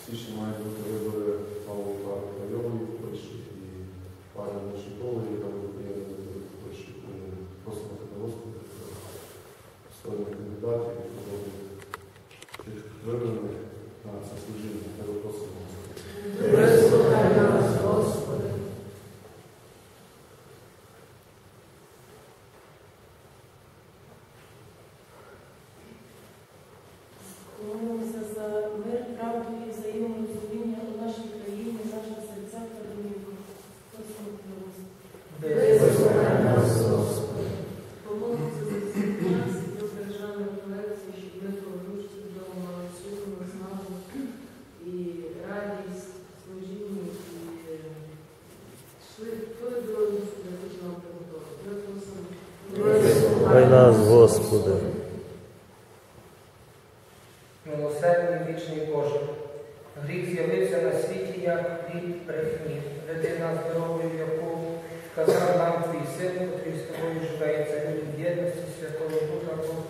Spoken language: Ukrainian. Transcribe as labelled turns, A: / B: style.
A: січні мають бути вибори нової пари районної в Польщі і пари Нашикової, яка буде приєднана до Польщі. Просимо тебе, Господи, достойних кандидатів, які будуть тих вибраних на це служіння. Тебе просимо, Господи.
B: Вислухай нас, Господи. Молимося за мир, правду і взаєморозуміння у нашій країні, в наших серцях та домівках. Просимо тебе, Господи. Вислухай нас, Господи.
C: Помолимося за всіх нас і про державну колекцію, щоб ми повернувши додому мали всю наснагу і радість, служіння і йшли тою дорогою, де ти нам приготував. Ми просимо.
B: Вислухай нас, Господи.
D: Милосердний вічний Боже, гріх з'явився на світі, як плід брехні. Веди нас дорогою, яку вказав нам Твій Син, котрий з Тобою живе і царює в єдності Святого Духа Бога